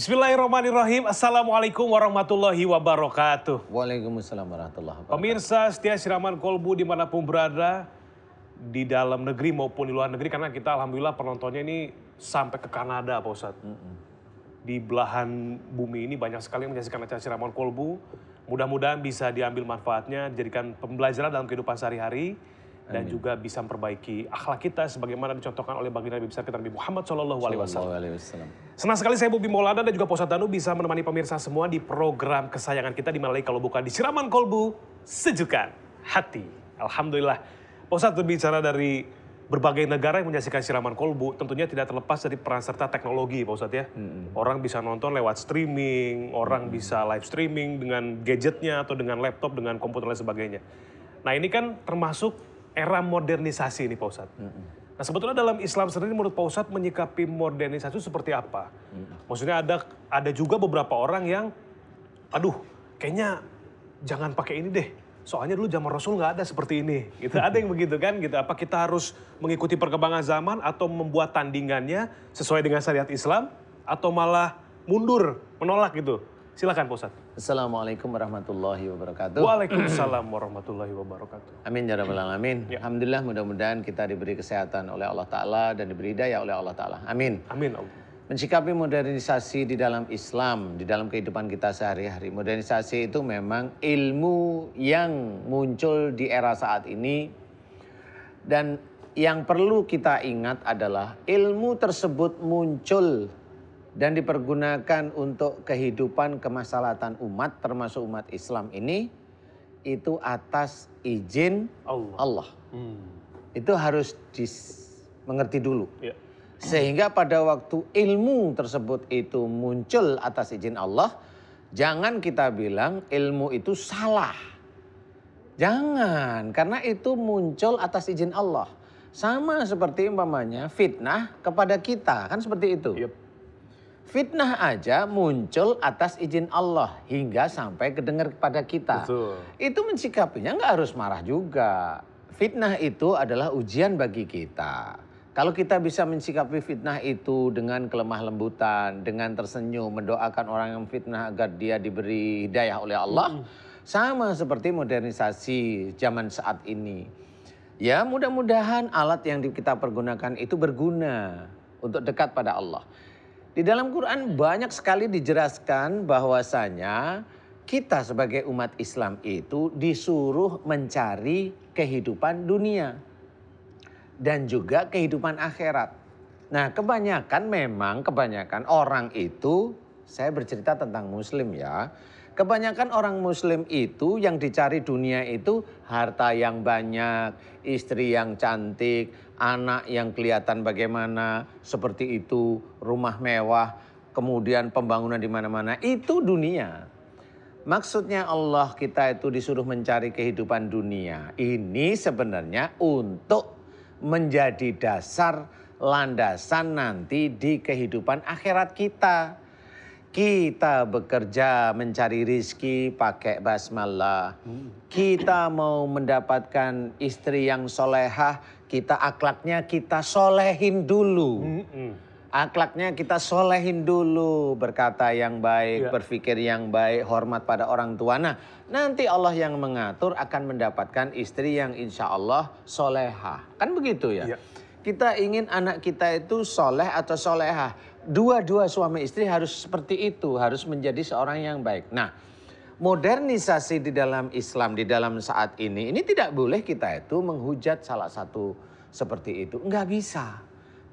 Bismillahirrahmanirrahim. Assalamualaikum warahmatullahi wabarakatuh. Waalaikumsalam warahmatullahi wabarakatuh. Pemirsa setia Siraman Kolbu dimanapun berada, di dalam negeri maupun di luar negeri, karena kita alhamdulillah penontonnya ini sampai ke Kanada Pak Ustadz. Di belahan bumi ini banyak sekali yang menyaksikan acara Siraman Kolbu. Mudah-mudahan bisa diambil manfaatnya, dijadikan pembelajaran dalam kehidupan sehari-hari. Dan juga bisa memperbaiki akhlak kita sebagaimana dicontohkan oleh baginda Nabi besar kita Nabi Muhammad SAW. Senang sekali saya Bobi Maulana dan juga Pak Ustadz Danu bisa menemani pemirsa semua di program kesayangan kita, di mana lagi kalau bukan di Siraman Kolbu, Sejukan Hati. Alhamdulillah. Pak Ustadz berbicara dari berbagai negara yang menyaksikan Siraman Kolbu, tentunya tidak terlepas dari peran serta teknologi Pak Ustadz ya. Orang bisa nonton lewat streaming, orang bisa live streaming dengan gadgetnya atau dengan laptop, dengan komputer dan sebagainya. Nah ini kan termasuk era modernisasi ini Pak Ustadz. Nah sebetulnya dalam Islam sendiri menurut Pak Ustadz menyikapi modernisasi itu seperti apa? Maksudnya ada juga beberapa orang yang, aduh kayaknya jangan pakai ini deh. Soalnya dulu zaman Rasul nggak ada seperti ini. Gitu. Ada yang begitu kan? Gitu. Apa kita harus mengikuti perkembangan zaman atau membuat tandingannya sesuai dengan syariat Islam? Atau malah mundur, menolak gitu? Silakan Pak Ustadz. Assalamualaikum warahmatullahi wabarakatuh. Waalaikumsalam warahmatullahi wabarakatuh. Amin ya rabbal alamin. Ya. Alhamdulillah mudah-mudahan kita diberi kesehatan oleh Allah Ta'ala dan diberi hidayah oleh Allah Ta'ala. Amin. Amin Allah. Mensikapi modernisasi di dalam Islam, di dalam kehidupan kita sehari-hari. Modernisasi itu memang ilmu yang muncul di era saat ini. Dan yang perlu kita ingat adalah ilmu tersebut muncul dan dipergunakan untuk kehidupan kemaslahatan umat, termasuk umat Islam ini, itu atas izin Allah. Itu harus dimengerti dulu. Ya. Sehingga pada waktu ilmu tersebut itu muncul atas izin Allah, jangan kita bilang ilmu itu salah. Jangan, karena itu muncul atas izin Allah. Sama seperti umpamanya fitnah kepada kita, kan seperti itu. Yep. Fitnah aja muncul atas izin Allah hingga sampai kedengar kepada kita. Betul. Itu mensikapinya nggak harus marah juga. Fitnah itu adalah ujian bagi kita. Kalau kita bisa mensikapi fitnah itu dengan kelemah lembutan, dengan tersenyum, mendoakan orang yang fitnah agar dia diberi hidayah oleh Allah. Sama seperti modernisasi zaman saat ini. Ya mudah-mudahan alat yang kita pergunakan itu berguna untuk dekat pada Allah. Di dalam Quran banyak sekali dijelaskan bahwasanya kita sebagai umat Islam itu disuruh mencari kehidupan dunia dan juga kehidupan akhirat. Nah kebanyakan orang itu, saya bercerita tentang muslim ya. Kebanyakan orang muslim itu yang dicari dunia itu harta yang banyak, istri yang cantik, anak yang kelihatan bagaimana, seperti itu, rumah mewah, kemudian pembangunan di mana-mana, itu dunia. Maksudnya Allah kita itu disuruh mencari kehidupan dunia. Ini sebenarnya untuk menjadi dasar landasan nanti di kehidupan akhirat kita. Kita bekerja mencari rizki pakai basmalah. Kita mau mendapatkan istri yang solehah, kita akhlaknya kita solehin dulu. Akhlaknya kita solehin dulu, berkata yang baik, berpikir yang baik, hormat pada orang tua. Nah, nanti Allah yang mengatur akan mendapatkan istri yang insya Allah solehah. Kan begitu ya? Kita ingin anak kita itu soleh atau solehah. Dua-dua suami istri harus seperti itu, harus menjadi seorang yang baik. Nah, modernisasi di dalam Islam, di dalam saat ini tidak boleh kita itu menghujat salah satu seperti itu. Enggak bisa.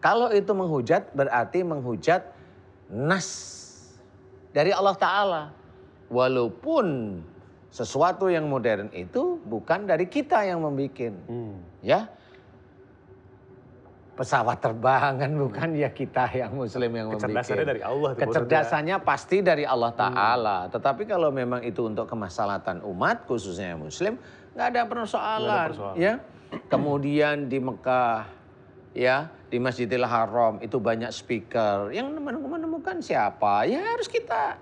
Kalau itu menghujat berarti menghujat nas dari Allah Ta'ala. Walaupun sesuatu yang modern itu bukan dari kita yang membuat. Ya. Pesawat terbang kan bukan ya kita yang muslim yang membuat. Kecerdasannya dari Allah. Kecerdasannya pasti dari Allah Ta'ala. Tetapi kalau memang itu untuk kemaslahatan umat khususnya yang muslim, nggak ada persoalan. Ya. Kemudian di Mekah, ya di Masjidil Haram itu banyak speaker. Yang menemukan siapa? Ya harus kita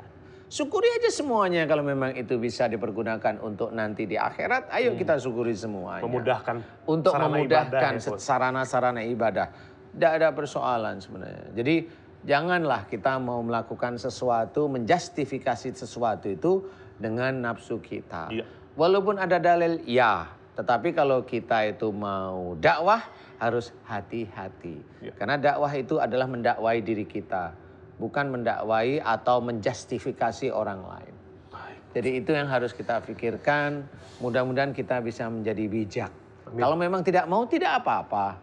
syukuri aja semuanya kalau memang itu bisa dipergunakan untuk nanti di akhirat. Ayo kita syukuri semuanya. Memudahkan. Untuk memudahkan ibadah, sarana-sarana ibadah. Tidak ada persoalan sebenarnya. Jadi Janganlah kita mau melakukan sesuatu, menjustifikasi sesuatu itu dengan nafsu kita. Iya. Walaupun ada dalil, ya. Tetapi kalau kita itu mau dakwah, harus hati-hati. Iya. Karena dakwah itu adalah mendakwai diri kita. Bukan mendakwai atau menjustifikasi orang lain. Baik. Jadi itu yang harus kita pikirkan. Mudah-mudahan kita bisa menjadi bijak. Amin. Kalau memang tidak mau, tidak apa-apa.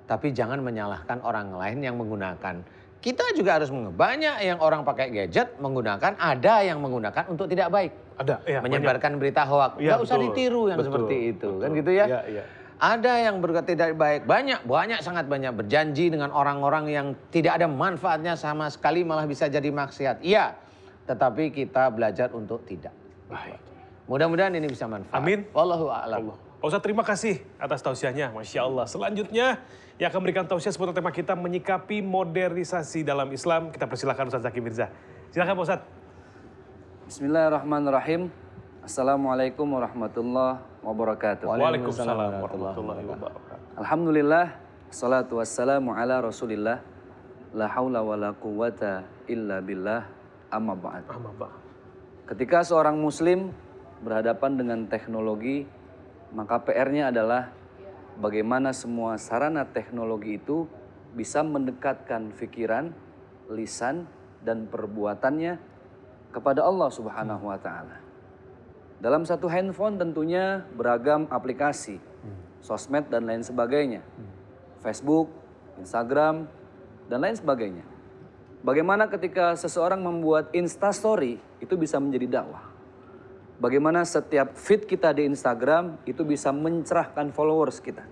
Tapi jangan menyalahkan orang lain yang menggunakan. Kita juga harus banyak yang orang pakai gadget menggunakan, ada yang menggunakan untuk tidak baik. Ada, ya. Menyebarkan berita hoak. Ya, Nggak usah betul. ditiru yang Betul, seperti itu. betul. Kan gitu ya. Iya, iya. Ada yang berkata tidak baik. Sangat banyak berjanji dengan orang-orang yang tidak ada manfaatnya sama sekali, malah bisa jadi maksiat. Iya, tetapi kita belajar untuk tidak. Baik. Mudah-mudahan ini bisa manfaat. Amin. Wallahu a'lam. Allah. Pak Ustadz, terima kasih atas tausiahnya. Masya Allah. Selanjutnya yang akan memberikan tausiah seputar tema kita menyikapi modernisasi dalam Islam. Kita persilahkan Ustadz Zaki Mirza. Silakan Pak Ustadz. Bismillahirrahmanirrahim. Assalamualaikum warahmatullahi wabarakatuh. Waalaikumsalam warahmatullahi wabarakatuh. Alhamdulillah, salatu wassalamu ala rasulillah. La haula wa la quwata illa billah, amma ba'd. Ketika seorang muslim berhadapan dengan teknologi, maka PR-nya adalah bagaimana semua sarana teknologi itu bisa mendekatkan pikiran, lisan, dan perbuatannya kepada Allah Subhanahu wa Ta'ala. Dalam satu handphone tentunya beragam aplikasi, sosmed dan lain sebagainya, Facebook, Instagram, dan lain sebagainya. Bagaimana ketika seseorang membuat Instastory itu bisa menjadi dakwah. Bagaimana setiap feed kita di Instagram itu bisa mencerahkan followers kita.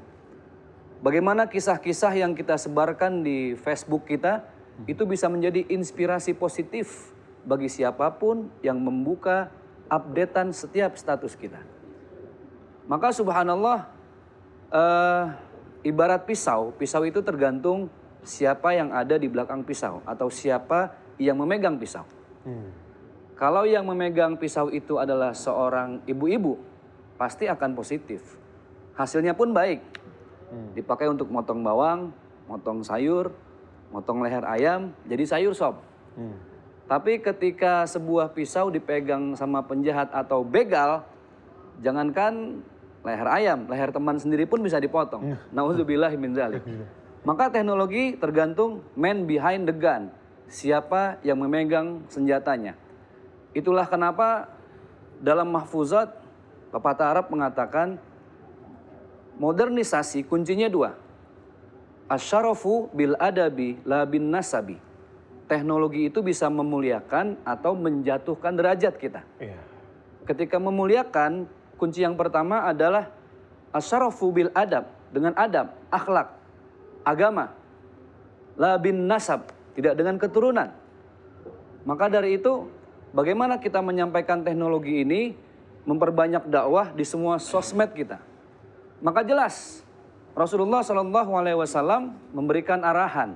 Bagaimana kisah-kisah yang kita sebarkan di Facebook kita itu bisa menjadi inspirasi positif bagi siapapun yang membuka updatean setiap status kita. Maka subhanallah, ibarat pisau itu tergantung siapa yang ada di belakang pisau atau siapa yang memegang pisau. Kalau yang memegang pisau itu adalah seorang ibu-ibu, pasti akan positif. Hasilnya pun baik. Dipakai untuk motong bawang, motong sayur, motong leher ayam, jadi sayur sop. Tapi ketika sebuah pisau dipegang sama penjahat atau begal, jangankan leher ayam, leher teman sendiri pun bisa dipotong. Nauzubillahi min dzalik. Maka teknologi tergantung man behind the gun. Siapa yang memegang senjatanya. Itulah kenapa dalam mahfuzat pepatah Arab mengatakan modernisasi kuncinya dua. Asyarafu bil adabi la bin nasabi. Teknologi itu bisa memuliakan atau menjatuhkan derajat kita. Iya. Ketika memuliakan, kunci yang pertama adalah asyarafu bil adab, dengan adab, akhlak, agama. La bin nasab, tidak dengan keturunan. Maka dari itu, bagaimana kita menyampaikan teknologi ini, memperbanyak dakwah di semua sosmed kita. Maka jelas, Rasulullah SAW memberikan arahan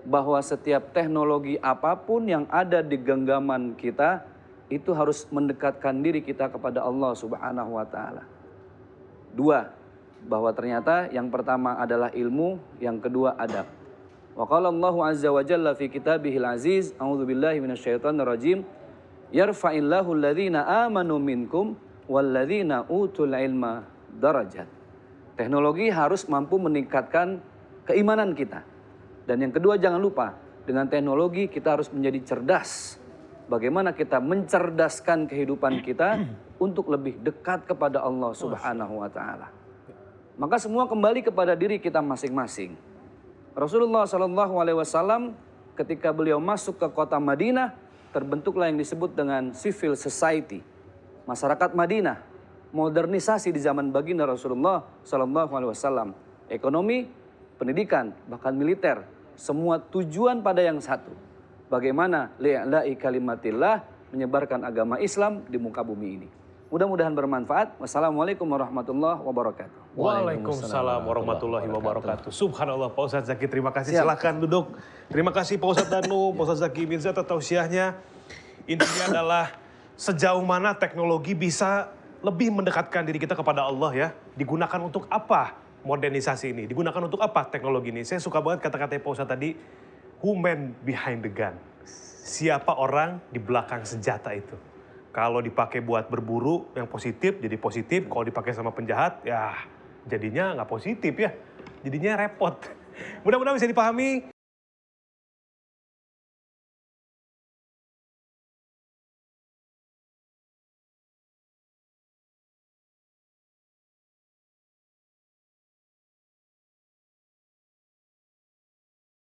bahwa setiap teknologi apapun yang ada di genggaman kita itu harus mendekatkan diri kita kepada Allah Subhanahu wa Ta'ala. Dua, bahwa ternyata yang pertama adalah ilmu, yang kedua adab. Wa qala Allahu azza wa jalla fi kitabihil aziz, a'udzubillahi minasyaitonir rajim, yarfa'illahu alladhina amanu minkum walladzina utul ilma darajat. Teknologi harus mampu meningkatkan keimanan kita. Dan yang kedua, jangan lupa, dengan teknologi kita harus menjadi cerdas. Bagaimana kita mencerdaskan kehidupan kita untuk lebih dekat kepada Allah Subhanahu wa Ta'ala. Maka semua kembali kepada diri kita masing-masing. Rasulullah SAW ketika beliau masuk ke kota Madinah, terbentuklah yang disebut dengan civil society. Masyarakat Madinah, modernisasi di zaman baginda Rasulullah SAW. Ekonomi, pendidikan, bahkan militer. Semua tujuan pada yang satu. Bagaimana li'la'i kalimatillah, menyebarkan agama Islam di muka bumi ini. Mudah-mudahan bermanfaat. Wassalamualaikum warahmatullahi wabarakatuh. Waalaikumsalam warahmatullahi wabarakatuh. Subhanallah, Pak Ustadz Zaki, terima kasih. Silakan duduk. Terima kasih Pak Ustadz Danu, Pak Ustadz Zaki Mirza atas tausiahnya. Intinya adalah sejauh mana teknologi bisa lebih mendekatkan diri kita kepada Allah ya. Digunakan untuk apa modernisasi ini? Digunakan untuk apa teknologi ini? Saya suka banget kata-kata Pak Ustadz tadi. who man behind the gun? Siapa orang di belakang senjata itu? Kalau dipakai buat berburu yang positif jadi positif, kalau dipakai sama penjahat ya jadinya nggak positif ya. Jadinya repot. Mudah-mudahan bisa dipahami.